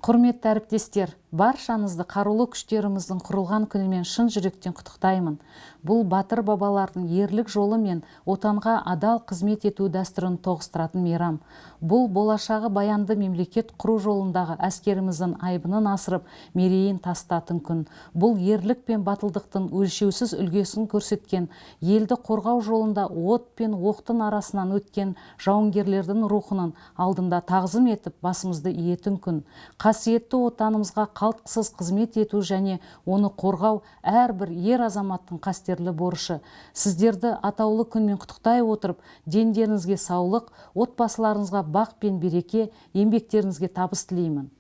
Құрметті әріптестер, баршаңызды қарулы күштеріміздің құрылған күнімен шын жүректен құттықтаймын. Бұл батыр бабалардың ерлік жолы мен отанға адал қызмет ету дәстүрін тоғыстыратын мейрам. Бұл болашағы баянды мемлекет құру жолындағы әскеріміздің айбынын асырып, мерейін тастатын күн. Бұл ерлік пен батылдықтың өлшеусіз үлгісін көрсеткен, елді қорғау жолында от пен оқтың арасынан өткен жауынгерлердің рухының алдында тағзым етіп басымызды иетін күн. Қасиетті отанымызға қалтқысыз қызмет ету және оны қорғау әрбір ер азаматтың қастерлі борышы. Сіздерді атаулы күнмен құттықтай отырып, дендеріңізге саулық, отбасыларыңызға бақ пен береке, еңбектеріңізге табыс тілеймін.